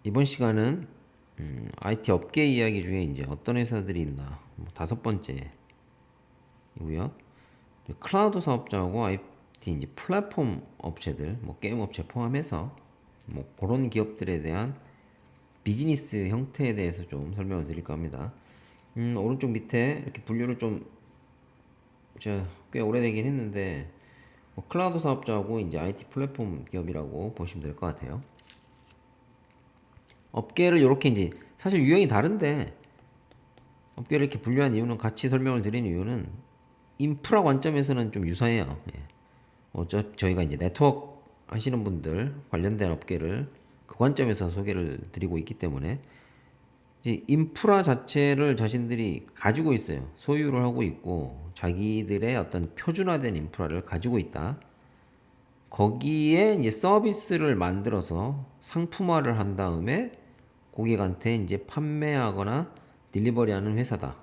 이번 시간은 IT 업계 이야기 중에 이제 어떤 회사들이 있나 다섯 번째이고요. 클라우드 사업자하고 IT 이제 플랫폼 업체들, 뭐 게임 업체 포함해서 뭐 그런 기업들에 대한 비즈니스 형태에 대해서 좀 설명을 드릴까 합니다. 오른쪽 밑에 이렇게 분류를 좀 제가 꽤 오래되긴 했는데 뭐 클라우드 사업자하고 이제 IT 플랫폼 기업이라고 보시면 될 것 같아요. 업계를 이렇게 이제 사실 유형이 다른데 업계를 이렇게 분류한 이유는 같이 설명을 드리는 이유는 인프라 관점에서는 좀 유사해요. 예. 저희가 이제 네트워크 하시는 분들 관련된 업계를 그 관점에서 소개를 드리고 있기 때문에 이제 인프라 자체를 자신들이 가지고 있어요. 소유를 하고 있고 자기들의 어떤 표준화된 인프라를 가지고 있다. 거기에 이제 서비스를 만들어서 상품화를 한 다음에 고객한테 이제 판매하거나 딜리버리하는 회사다.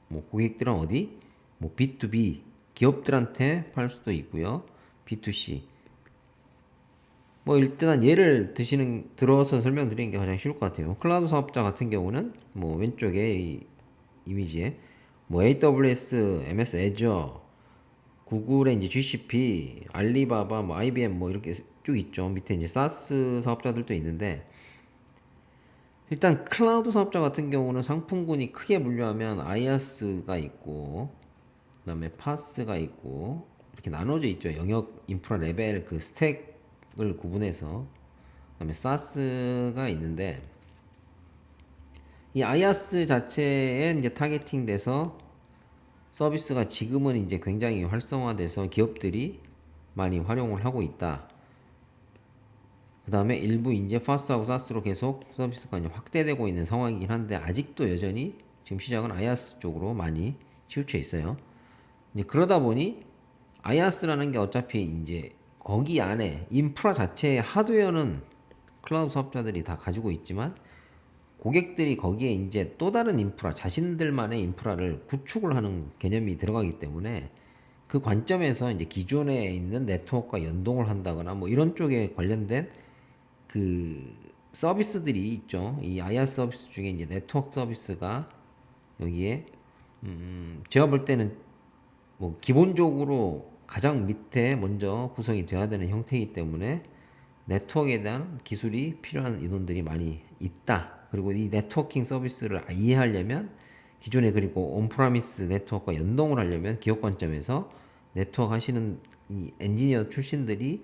뭐 고객들은 어디? 뭐 B2B 기업들한테 팔 수도 있고요. B2C. 뭐 일단 예를 들어서 설명드리는 게 가장 쉬울 것 같아요. 클라우드 사업자 같은 경우는 뭐 왼쪽에 이 이미지에 뭐 AWS, MS Azure, 구글의 이제 GCP, 알리바바, 뭐 IBM 뭐 이렇게 쭉 있죠. 밑에 이제 사스 사업자들도 있는데 일단 클라우드 사업자 같은 경우는 상품군이 크게 분류하면 아이아스가 있고 그다음에 파스가 있고 이렇게 나눠져 있죠. 영역 인프라 레벨 그 스택을 구분해서 그다음에 사스가 있는데 이 아이아스 자체에 이제 타겟팅돼서 서비스가 지금은 이제 굉장히 활성화돼서 기업들이 많이 활용을 하고 있다. 그 다음에 일부 이제 파스하고 사스로 계속 서비스가 이제 확대되고 있는 상황이긴 한데 아직도 여전히 지금 시장은 아이아스 쪽으로 많이 치우쳐 있어요. 이제 그러다 보니 아이아스라는 게 어차피 이제 거기 안에 인프라 자체의 하드웨어는 클라우드 사업자들이 다 가지고 있지만 고객들이 거기에 이제 또 다른 인프라, 자신들만의 인프라를 구축을 하는 개념이 들어가기 때문에 그 관점에서 이제 기존에 있는 네트워크와 연동을 한다거나 뭐 이런 쪽에 관련된 그 서비스들이 있죠. 이 IaaS 서비스 중에 이제 네트워크 서비스가 여기에 제가 볼 때는 뭐 기본적으로 가장 밑에 먼저 구성이 돼야 되는 형태이기 때문에 네트워크에 대한 기술이 필요한 인원들이 많이 있다. 그리고 이 네트워킹 서비스를 이해하려면 기존에 그리고 온프라미스 네트워크와 연동을 하려면 기업 관점에서 네트워크 하시는 이 엔지니어 출신들이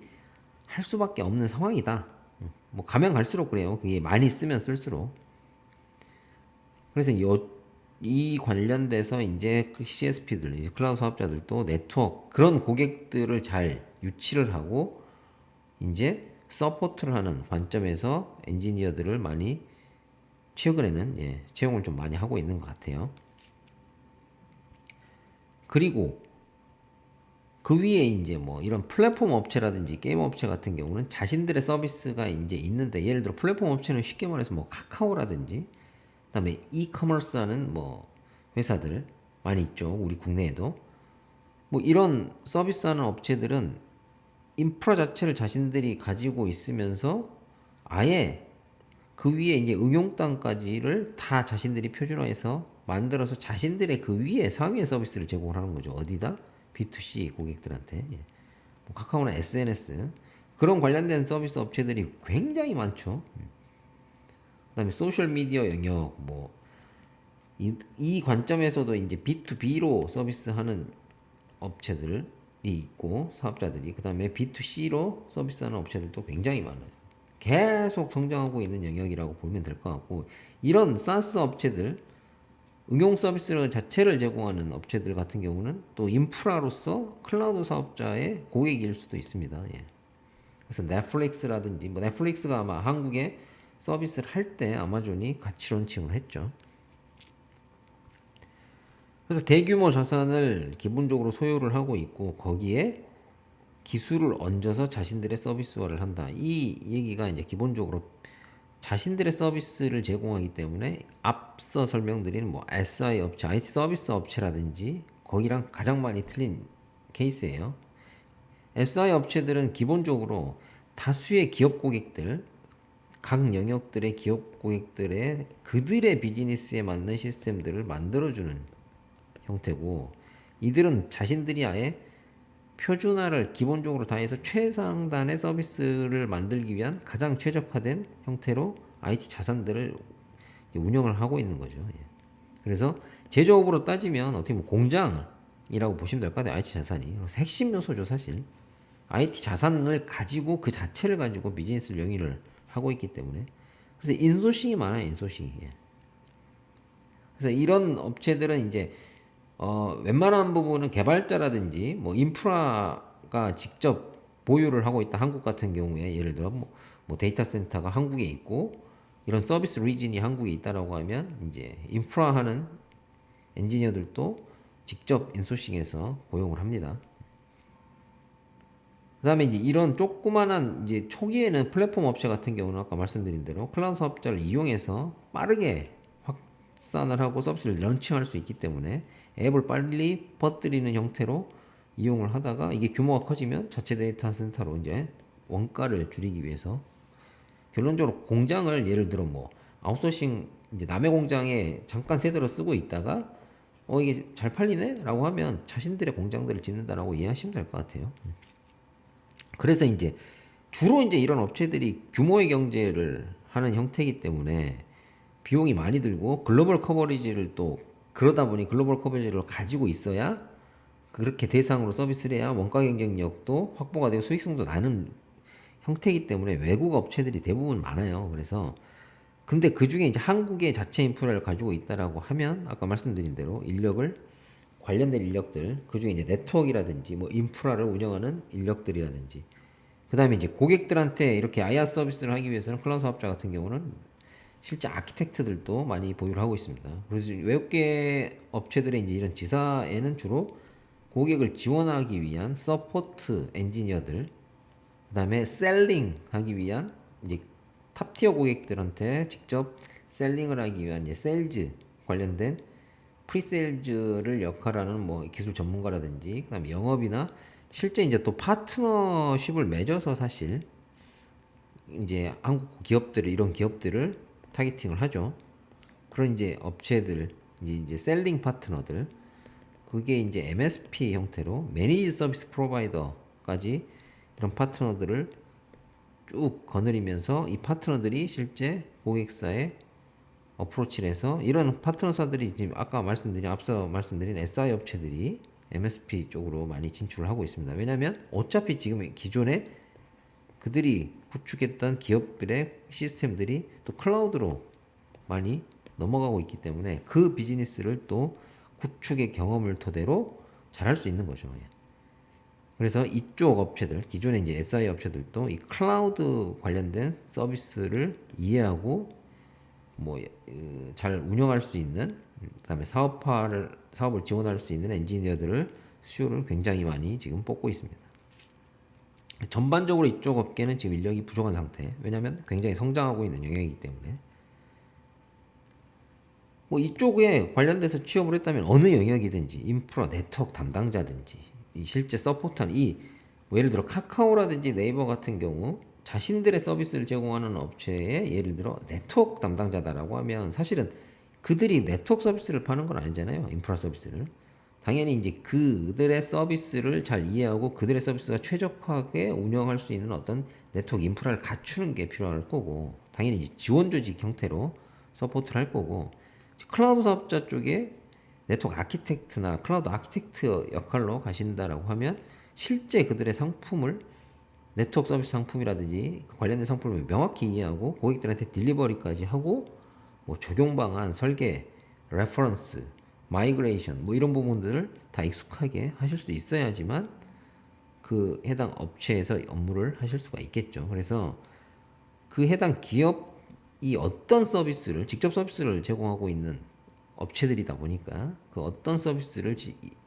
할 수밖에 없는 상황이다. 뭐 가면 갈수록 그래요. 그게 많이 쓰면 쓸수록. 그래서 이 관련돼서 이제 그 CSP들, 이제 클라우드 사업자들도 네트워크 그런 고객들을 잘 유치를 하고 이제 서포트를 하는 관점에서 엔지니어들을 많이 최근에는 채용을 좀 많이 하고 있는 것 같아요. 그리고 그 위에 이제 뭐 이런 플랫폼 업체라든지 게임 업체 같은 경우는 자신들의 서비스가 이제 있는데 예를 들어 플랫폼 업체는 쉽게 말해서 뭐 카카오라든지 그다음에 이커머스 하는 뭐 회사들 많이 있죠. 우리 국내에도. 뭐 이런 서비스 하는 업체들은 인프라 자체를 자신들이 가지고 있으면서 아예 그 위에 이제 응용 땅까지를 다 자신들이 표준화해서 만들어서 자신들의 그 위에 상위의 서비스를 제공을 하는 거죠. 어디다? B2C 고객들한테. 예. 뭐 카카오나 SNS 그런 관련된 서비스 업체들이 굉장히 많죠. 그다음에 소셜 미디어 영역 뭐 이 관점에서도 이제 B2B로 서비스하는 업체들이 있고 사업자들이 그다음에 B2C로 서비스하는 업체들도 굉장히 많아요. 계속 성장하고 있는 영역이라고 보면 될 것 같고 이런 사스 업체들 응용 서비스 자체를 제공하는 업체들 같은 경우는 또 인프라로서 클라우드 사업자의 고객일 수도 있습니다. 예. 그래서 넷플릭스라든지 뭐 넷플릭스가 아마 한국에 서비스를 할 때 아마존이 같이 론칭을 했죠. 그래서 대규모 자산을 기본적으로 소유를 하고 있고 거기에 기술을 얹어서 자신들의 서비스화를 한다. 이 얘기가 이제 기본적으로 자신들의 서비스를 제공하기 때문에 앞서 설명드린 뭐 SI 업체, IT 서비스 업체라든지 거기랑 가장 많이 틀린 케이스예요. SI 업체들은 기본적으로 다수의 기업 고객들, 각 영역들의 기업 고객들의 그들의 비즈니스에 맞는 시스템들을 만들어주는 형태고, 이들은 자신들이 아예 표준화를 기본적으로 다 해서 최상단의 서비스를 만들기 위한 가장 최적화된 형태로 IT 자산들을 운영을 하고 있는 거죠. 예. 그래서 제조업으로 따지면 어떻게 보면 공장이라고 보시면 될 것 같아요. IT 자산이. 그래서 핵심 요소죠, 사실. IT 자산을 가지고 그 자체를 가지고 비즈니스를 영위를 하고 있기 때문에. 그래서 인소싱이 많아요, 인소싱이. 예. 그래서 이런 업체들은 이제 웬만한 부분은 개발자라든지 뭐 인프라가 직접 보유를 하고 있다. 한국 같은 경우에 예를 들어 뭐 데이터 센터가 한국에 있고 이런 서비스 리진이 한국에 있다라고 하면 이제 인프라 하는 엔지니어들도 직접 인소싱해서 고용을 합니다. 그다음에 이제 이런 조그만한 이제 초기에는 플랫폼 업체 같은 경우는 아까 말씀드린 대로 클라우드 사업자를 이용해서 빠르게 확산을 하고 서비스를 런칭할 수 있기 때문에 앱을 빨리 퍼뜨리는 형태로 이용을 하다가 이게 규모가 커지면 자체 데이터 센터로 이제 원가를 줄이기 위해서 결론적으로 공장을 예를 들어 뭐 아웃소싱 이제 남의 공장에 잠깐 세대로 쓰고 있다가 이게 잘 팔리네? 라고 하면 자신들의 공장들을 짓는다라고 이해하시면 될 것 같아요. 그래서 이제 주로 이제 이런 업체들이 규모의 경제를 하는 형태이기 때문에 비용이 많이 들고 글로벌 커버리지를 또 그러다 보니 글로벌 커버리지를 가지고 있어야 그렇게 대상으로 서비스를 해야 원가 경쟁력도 확보가 되고 수익성도 나는 형태이기 때문에 외국 업체들이 대부분 많아요. 그래서 근데 그 중에 이제 한국의 자체 인프라를 가지고 있다라고 하면 아까 말씀드린 대로 인력을 관련된 인력들 그 중에 이제 네트워크라든지 뭐 인프라를 운영하는 인력들이라든지 그 다음에 이제 고객들한테 이렇게 IaaS 서비스를 하기 위해서는 클라우드 사업자 같은 경우는 실제 아키텍트들도 많이 보유를 하고 있습니다. 그래서 외국계 업체들의 이제 이런 지사에는 주로 고객을 지원하기 위한 서포트 엔지니어들, 그 다음에 셀링 하기 위한 이제 탑티어 고객들한테 직접 셀링을 하기 위한 이제 세일즈 관련된 프리세일즈를 역할하는 뭐 기술 전문가라든지 그다음에 영업이나 실제 이제 또 파트너십을 맺어서 사실 이제 한국 기업들을 이런 기업들을 타겟팅을 하죠. 그런 이제 업체들 이제 셀링 파트너들 그게 이제 MSP 형태로 매니지 서비스 프로바이더까지 이런 파트너들을 쭉 거느리면서 이 파트너들이 실제 고객사에 어프로치를 해서 이런 파트너사들이 지금 아까 말씀드린 앞서 말씀드린 SI 업체들이 MSP 쪽으로 많이 진출을 하고 있습니다. 왜냐하면 어차피 지금 기존에 그들이 구축했던 기업들의 시스템들이 또 클라우드로 많이 넘어가고 있기 때문에 그 비즈니스를 또 구축의 경험을 토대로 잘할 수 있는 거죠. 예. 그래서 이쪽 업체들, 기존의 이제 SI 업체들도 이 클라우드 관련된 서비스를 이해하고 뭐 잘 운영할 수 있는 그다음에 사업을 지원할 수 있는 엔지니어들을 수요를 굉장히 많이 지금 뽑고 있습니다. 전반적으로 이쪽 업계는 지금 인력이 부족한 상태. 왜냐하면 굉장히 성장하고 있는 영역이기 때문에 뭐 이쪽에 관련돼서 취업을 했다면 어느 영역이든지 인프라 네트워크 담당자든지 이 실제 서포트하는 뭐 예를 들어 카카오라든지 네이버 같은 경우 자신들의 서비스를 제공하는 업체에 예를 들어 네트워크 담당자다라고 하면 사실은 그들이 네트워크 서비스를 파는 건 아니잖아요. 인프라 서비스를. 당연히 이제 그들의 서비스를 잘 이해하고 그들의 서비스가 최적화하게 운영할 수 있는 어떤 네트워크 인프라를 갖추는 게 필요할 거고 당연히 이제 지원 조직 형태로 서포트를 할 거고 클라우드 사업자 쪽에 네트워크 아키텍트나 클라우드 아키텍트 역할로 가신다라고 하면 실제 그들의 상품을 네트워크 서비스 상품이라든지 그 관련된 상품을 명확히 이해하고 고객들한테 딜리버리까지 하고 뭐 적용 방안, 설계, 레퍼런스, 마이그레이션 뭐 이런 부분들을 다 익숙하게 하실 수 있어야지만 그 해당 업체에서 업무를 하실 수가 있겠죠. 그래서 그 해당 기업이 어떤 서비스를 직접 서비스를 제공하고 있는 업체들이다 보니까 그 어떤 서비스를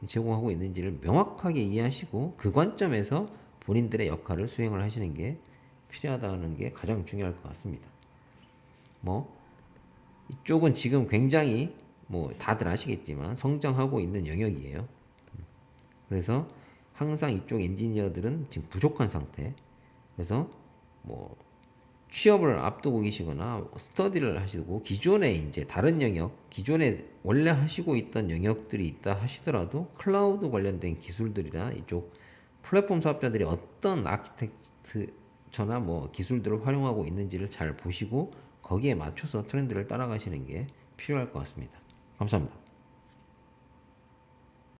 제공하고 있는지를 명확하게 이해하시고 그 관점에서 본인들의 역할을 수행을 하시는 게 필요하다는 게 가장 중요할 것 같습니다. 뭐 이쪽은 지금 굉장히 뭐 다들 아시겠지만 성장하고 있는 영역이에요. 그래서 항상 이쪽 엔지니어들은 지금 부족한 상태. 그래서 뭐 취업을 앞두고 계시거나 스터디를 하시고 기존에 이제 다른 영역, 기존에 원래 하시고 있던 영역들이 있다 하시더라도 클라우드 관련된 기술들이나 이쪽 플랫폼 사업자들이 어떤 아키텍처나 뭐 기술들을 활용하고 있는지를 잘 보시고 거기에 맞춰서 트렌드를 따라가시는 게 필요할 것 같습니다. 감사합니다.